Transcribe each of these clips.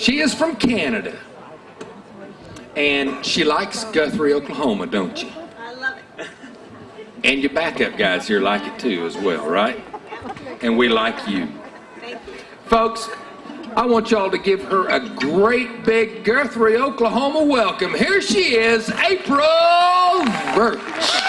She is from Canada. And she likes Guthrie, Oklahoma, don't you? I love it. And your backup guys here like it too as well, right? And we like you. Thank you. Folks, I want y'all to give her a great big Guthrie, Oklahoma welcome. Here she is, April Verch.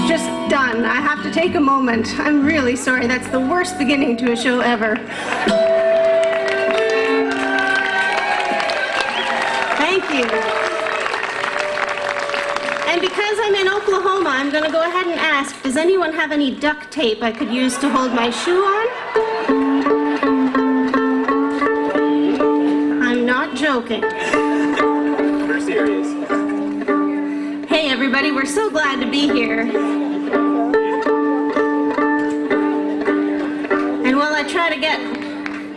Just done. I have to take a moment. I'm really sorry. That's the worst beginning to a show ever. Thank you. And because I'm in Oklahoma, I'm going to go ahead and ask, does anyone have any duct tape I could use to hold my shoe on? I'm not joking. We're serious. Hey everybody, we're so glad to be here. And while I try to get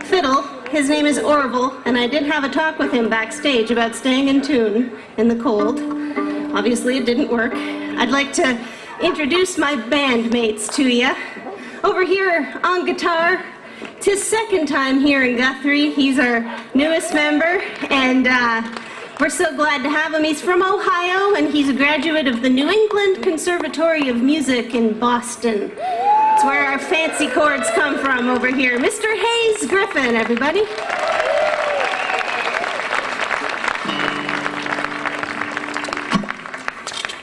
Fiddle, his name is Orville, and I did have a talk with him backstage about staying in tune in the cold. Obviously it didn't work. I'd like to introduce my bandmates to you. Over here on guitar, it's his second time here in Guthrie. He's our newest member, and we're so glad to have him. He's from Ohio, and he's a graduate of the New England Conservatory of Music in Boston. It's where our fancy chords come from over here. Mr. Hayes Griffin, everybody.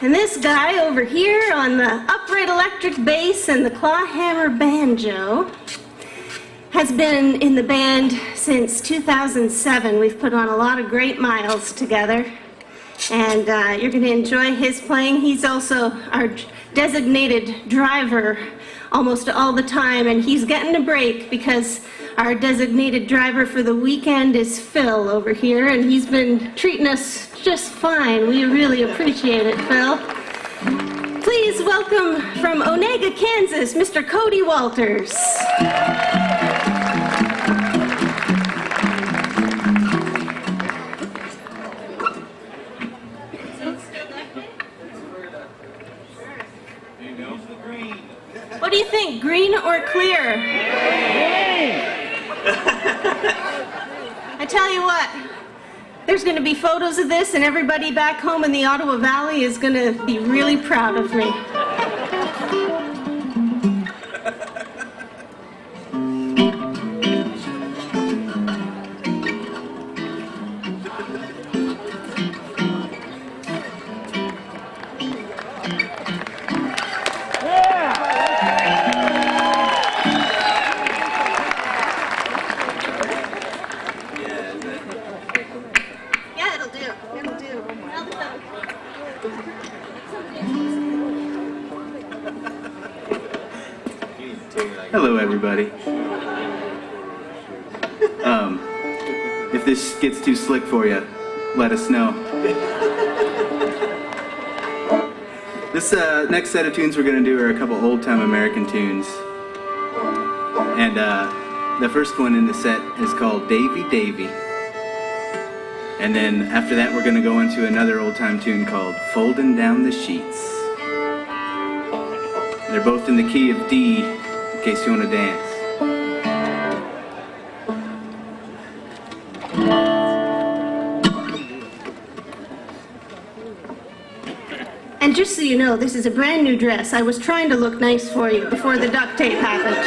And this guy over here on the upright electric bass and the clawhammer banjo has been in the band since 2007. We've put on a lot of great miles together. and you're going to enjoy his playing. He's also our designated driver almost all the time, and he's getting a break because our designated driver for the weekend is Phil over here, and he's been treating us just fine. We really appreciate it, Phil. Please welcome from Onega, Kansas, Mr. Cody Walters. What do you think, green or clear? I tell you what, there's going to be photos of this, and everybody back home in the Ottawa Valley is going to be really proud of me. Hello, everybody. If this gets too slick for you, let us know. This next set of tunes we're going to do are a couple old-time American tunes. And the first one in the set is called Davy Davy. And then after that, we're going to go into another old-time tune called Folding Down the Sheets. They're both in the key of D, in case you want to dance. And just so you know, this is a brand new dress. I was trying to look nice for you before the duct tape happened.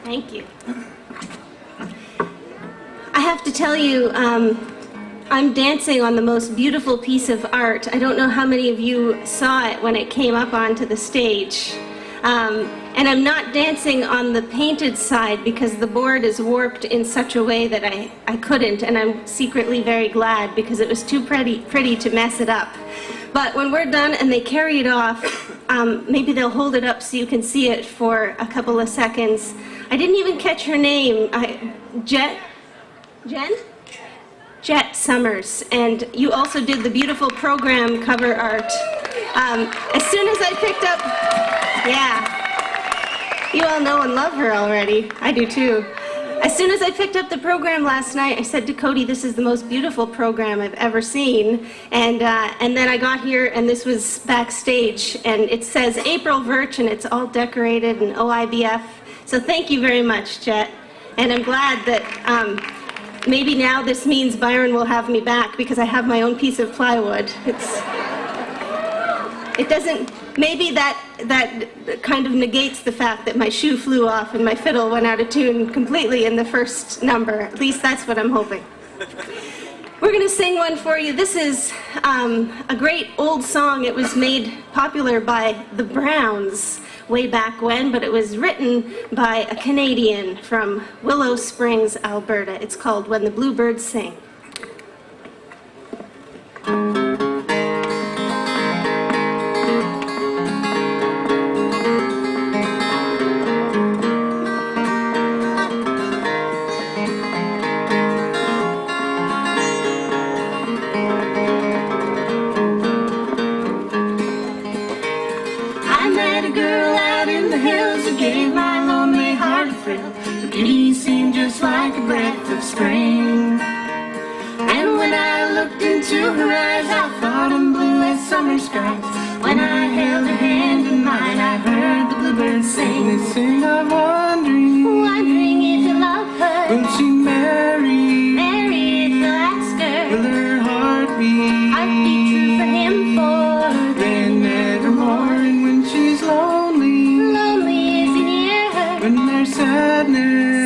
Thank you. I have to tell you, I'm dancing on the most beautiful piece of art. I don't know how many of you saw it when it came up onto the stage. And I'm not dancing on the painted side because the board is warped in such a way that I couldn't, and I'm secretly very glad because it was too pretty to mess it up. But when we're done and they carry it off, maybe they'll hold it up so you can see it for a couple of seconds. I didn't even catch her name. Jen? Jet Summers, and you also did the beautiful program cover art. As soon as I picked up, yeah, you all know and love her already. I do too. As soon as I picked up the program last night, I said to Cody, this is the most beautiful program I've ever seen. And then I got here, and this was backstage, and it says April Verch, and it's all decorated in Oibf. So thank you very much, Jet. And I'm glad that maybe now this means Byron will have me back because I have my own piece of plywood. It doesn't, maybe that kind of negates the fact that my shoe flew off and my fiddle went out of tune completely in the first number. At least that's what I'm hoping. We're going to sing one for you. This is a great old song. It was made popular by the Browns way back when, but it was written by a Canadian from Willow Springs, Alberta. It's called When the Bluebirds Sing. Beauty seemed just like a breath of spring. And when I looked into her eyes, I thought I'm blue as summer skies. When I held her hand in mine, I heard the bluebirds sing. They sing of wondering if you love her. Will she marry? Marry if you'll ask her. Will her heart be true for him for then nevermore? And when she's lonely, lonely is he near her? When there's sadness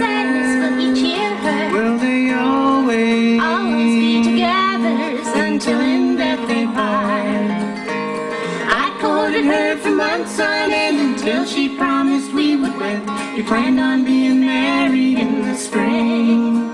will he cheer her? Will they always be together until in death they part? I courted her for months on end until she promised we would wed. We planned on being married in the spring.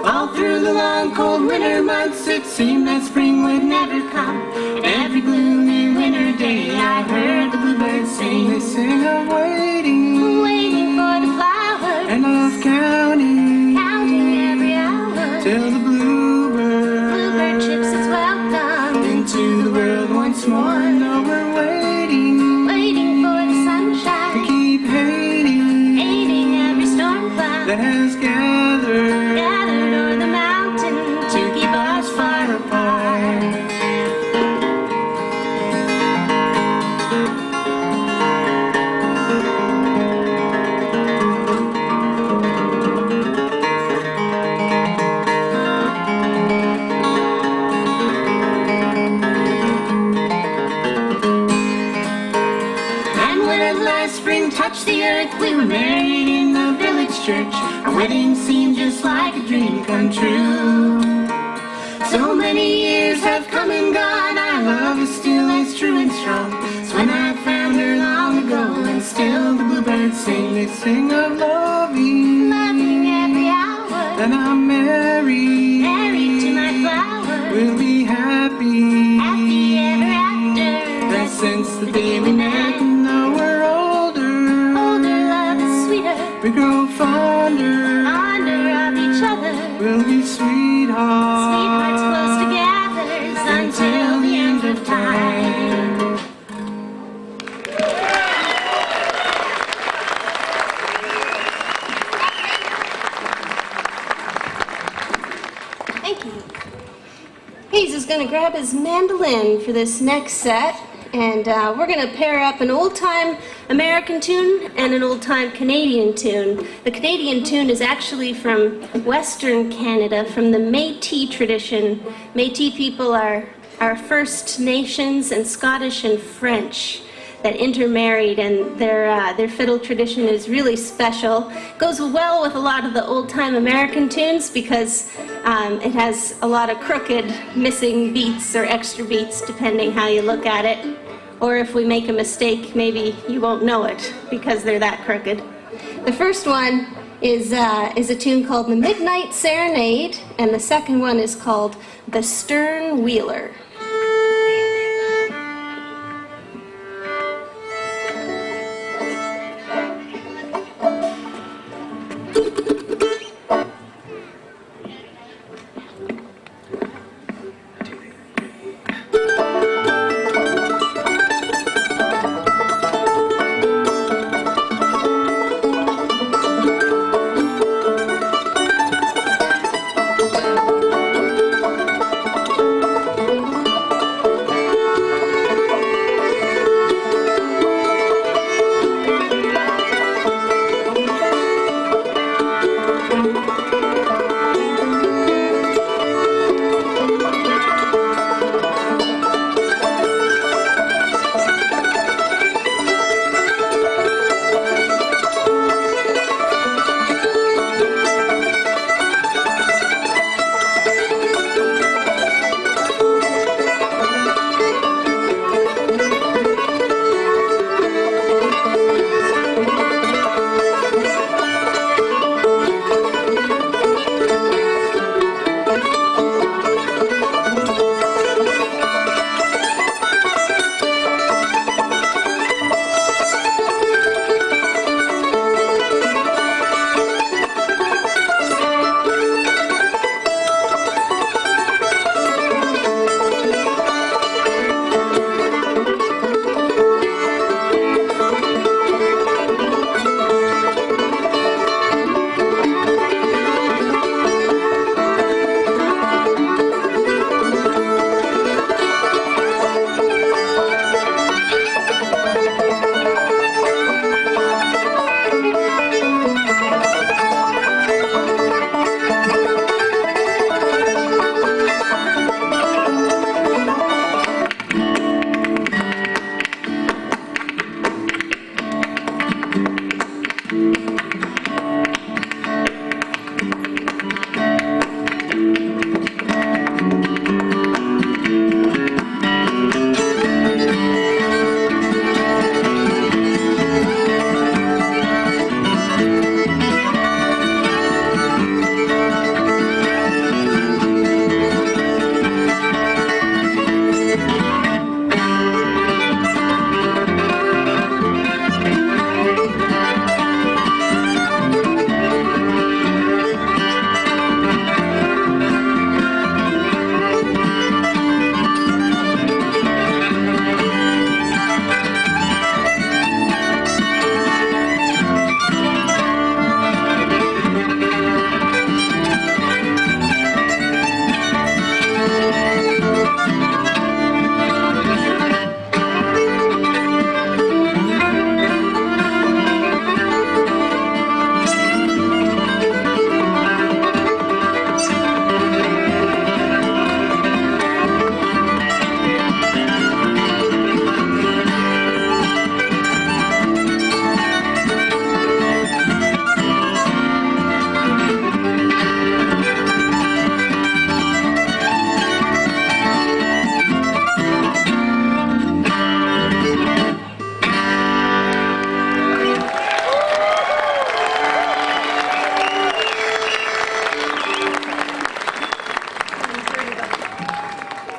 All through the long cold winter months it seemed that spring would never come. And every gloomy winter day I heard the bluebirds sing. They sing of waiting, waiting for the flower, and of counting, counting every hour, till the bluebird chips its welcome into the world once more. Now we're waiting, waiting for the sunshine, to keep hating, hating every storm cloud that has gathered o'er the mountain to keep us far apart. Touched the earth, we were married in the village church. Our wedding seemed just like a dream come true. So many years have come and gone, our love is still as true and strong. So when I found her long ago, and still the bluebirds sing. They sing of loving, loving every hour. Then I'm married, married to my flower. We'll be happy, happy ever after. That since the day we met, and though we're we grow fonder, fonder of each other. We'll be sweethearts, sweethearts close together until the end of time. Thank you. Hayes is going to grab his mandolin for this next set. And we're going to pair up an old-time American tune and an old-time Canadian tune. The Canadian tune is actually from Western Canada, from the Métis tradition. Métis people are First Nations and Scottish and French. that intermarried, and their fiddle tradition is really special. Goes well with a lot of the old-time American tunes because it has a lot of crooked, missing beats or extra beats, depending how you look at it. Or if we make a mistake, maybe you won't know it because they're that crooked. The first one is a tune called The Midnight Serenade, and the second one is called The Stern Wheeler.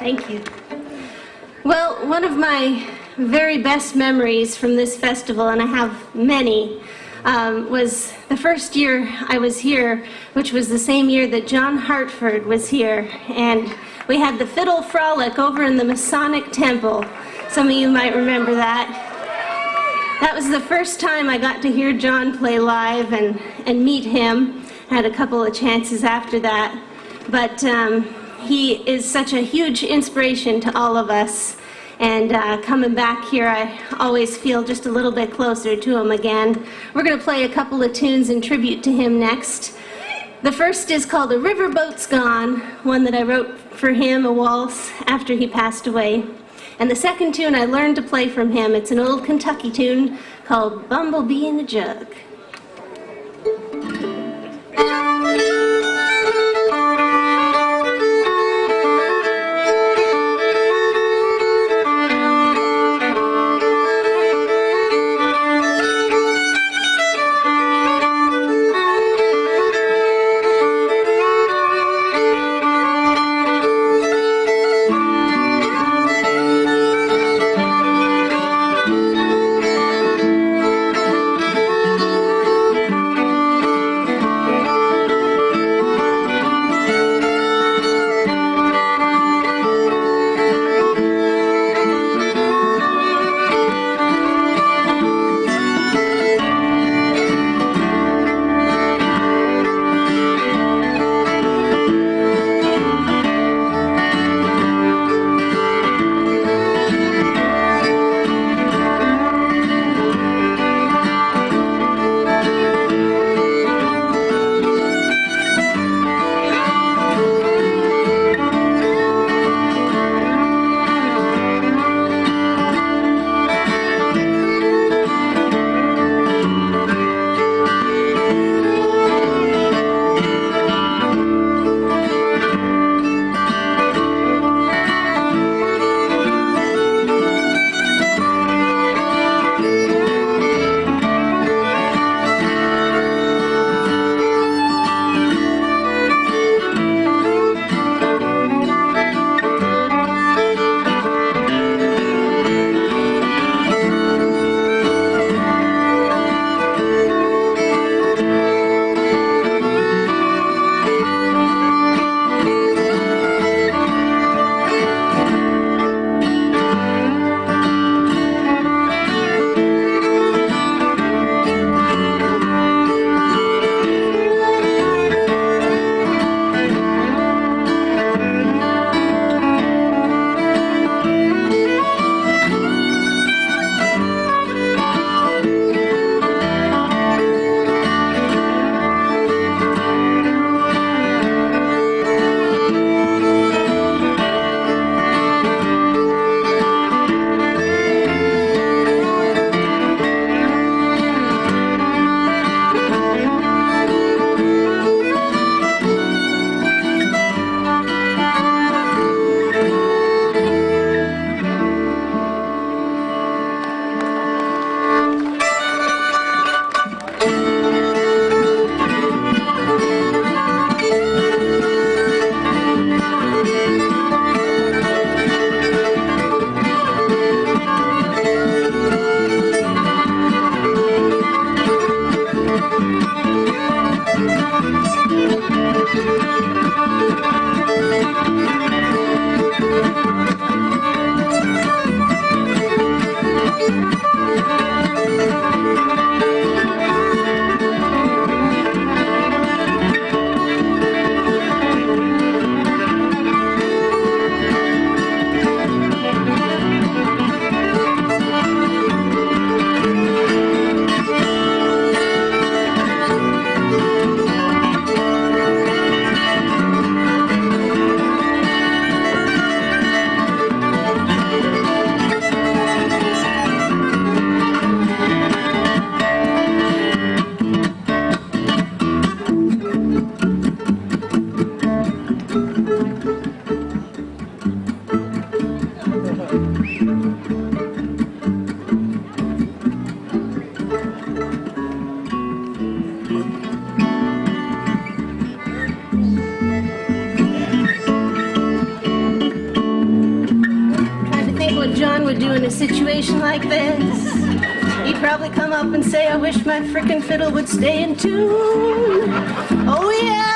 Thank you. Well, one of my very best memories from this festival, and I have many, was the first year I was here, which was the same year that John Hartford was here, and we had the Fiddle Frolic over in the Masonic Temple. Some of you might remember that. That was the first time I got to hear John play live and meet him. I had a couple of chances after that, but he is such a huge inspiration to all of us. And coming back here, I always feel just a little bit closer to him again. We're going to play a couple of tunes in tribute to him next. The first is called A Riverboat's Gone, one that I wrote for him, a waltz, after he passed away. And the second tune I learned to play from him. It's an old Kentucky tune called Bumblebee in a Jug. Would do in a situation like this. He'd probably come up and say, I wish my frickin' fiddle would stay in tune. Oh yeah!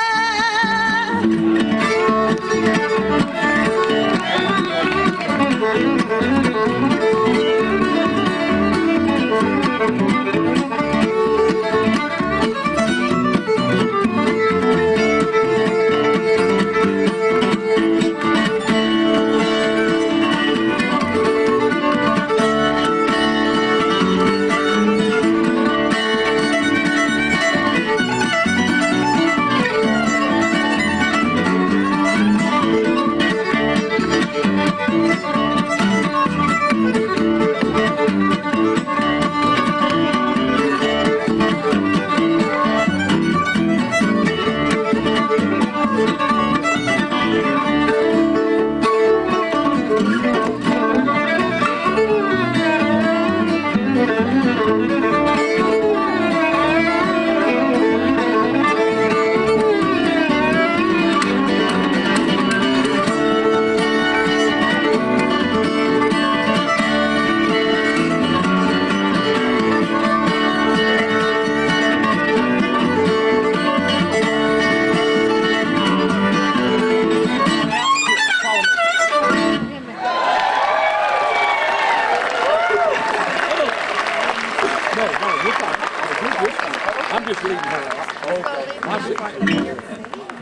I'm just leaving her out. Okay. My signature.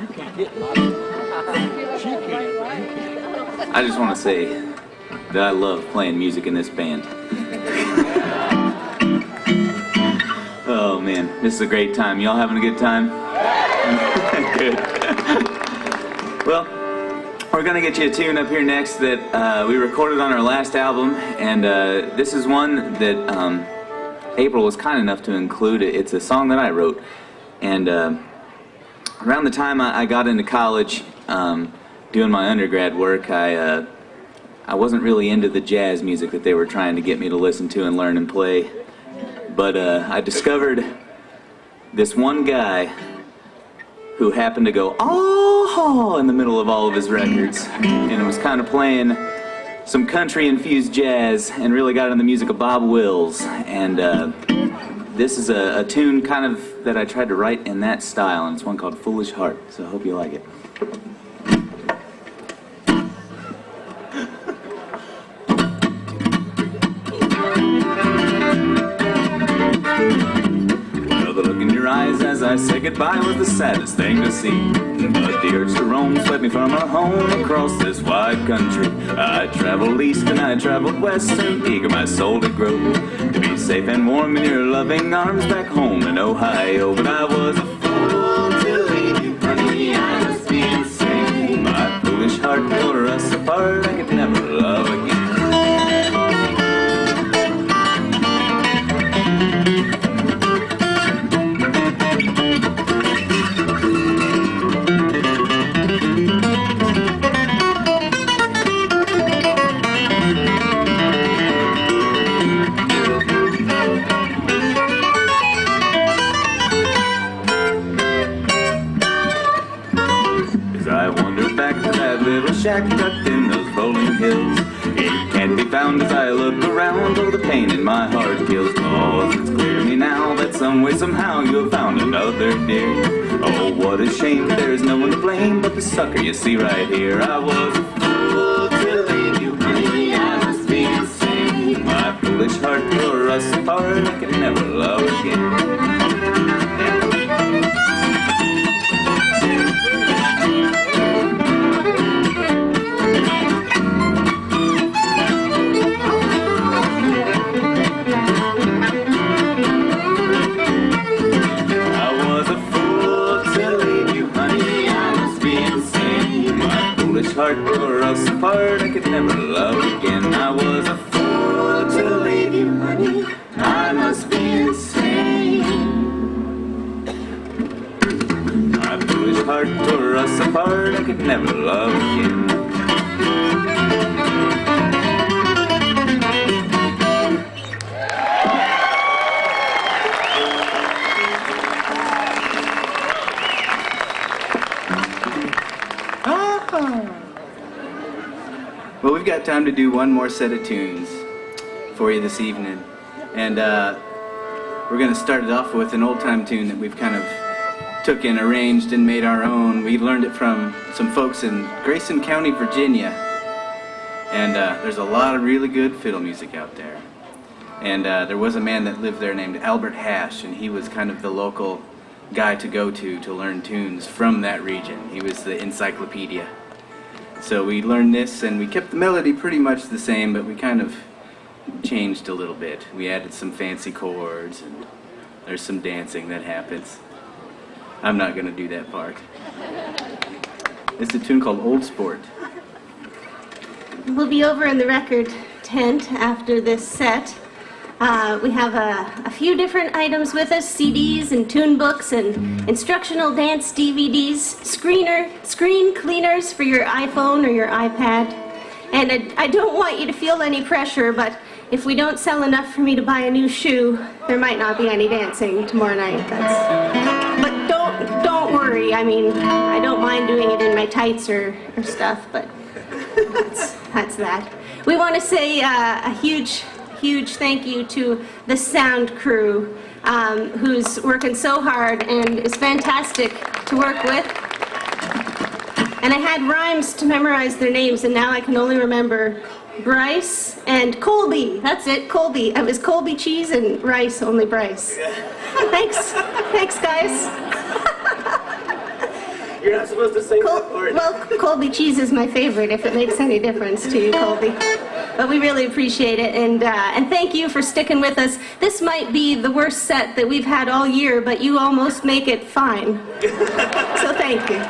You can't get my signature. She can't. I just want to say that I love playing music in this band. Oh man, this is a great time. Y'all having a good time? Good. Well, we're gonna get you a tune up here next that we recorded on our last album, and this is one that April was kind enough to include. It's a song that I wrote, and around the time I got into college, doing my undergrad work, I wasn't really into the jazz music that they were trying to get me to listen to and learn and play. But I discovered this one guy who happened to go, oh, in the middle of all of his records. And it was kind of playing some country-infused jazz and really got into the music of Bob Wills. And this is a tune kind of that I tried to write in that style, and it's one called Foolish Heart. So I hope you like it. The look in your eyes as I said goodbye was the saddest thing to see. But the urge to roam swept me from our home across this wide country. I traveled east and I traveled west, and eager my soul to grow, to be safe and warm in your loving arms back home in Ohio. But I was a fool to leave you, honey, I must be insane. My foolish heart tore us apart, I could never love again. Shack tucked in those rolling hills, it can't be found as I look around. Oh, the pain in my heart kills. Oh, it's clear to me now that some way, somehow you have found another dear. Oh, what a shame, there's no one to blame but the sucker you see right here. I was a fool to leave you, honey, I must be insane. My foolish heart tore us apart, I could never love again. Heart tore us apart, I could never love again. I was a fool to leave you, honey, I must be insane. My foolish heart tore us apart, I could never love again. Well, we've got time to do one more set of tunes for you this evening. And we're going to start it off with an old-time tune that we've kind of took and arranged and made our own. We learned it from some folks in Grayson County, Virginia. And there's a lot of really good fiddle music out there. And there was a man that lived there named Albert Hash, and he was kind of the local guy to go to learn tunes from that region. He was the encyclopedia. So we learned this, and we kept the melody pretty much the same, but we kind of changed a little bit. We added some fancy chords, and there's some dancing that happens. I'm not going to do that part. It's a tune called Old Sport. We'll be over in the record tent after this set. We have a few different items with us, CDs and tune books and instructional dance DVDs, screen cleaners for your iPhone or your iPad. And I don't want you to feel any pressure, but if we don't sell enough for me to buy a new shoe, there might not be any dancing tomorrow night. But don't worry. I mean, I don't mind doing it in my tights or stuff, but that's that. We want to say a huge thank you to the sound crew, who's working so hard and is fantastic to work with. And I had rhymes to memorize their names, and now I can only remember Bryce, and Colby. That's it, Colby. It was Colby cheese and rice, only Bryce. Thanks, guys. You're not supposed to sing that part. Well, Colby cheese is my favorite, if it makes any difference to you, Colby. But we really appreciate it, and thank you for sticking with us. This might be the worst set that we've had all year, but you almost make it fine. So thank you.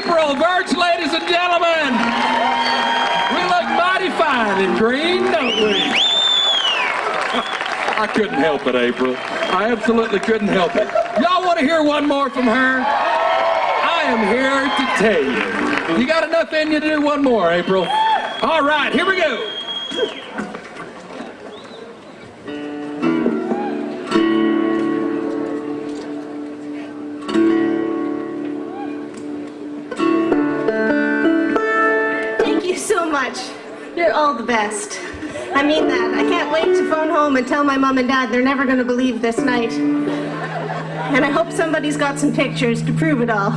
April Verch, ladies and gentlemen. We look mighty fine in green, don't we? I couldn't help it, April. I absolutely couldn't help it. Y'all want to hear one more from her? I am here to tell you. You got enough in you to do one more, April? All right, here we go. Thank you so much. You're all the best. I mean that. I can't wait to phone home and tell my mom and dad they're never going to believe this night. And I hope somebody's got some pictures to prove it all.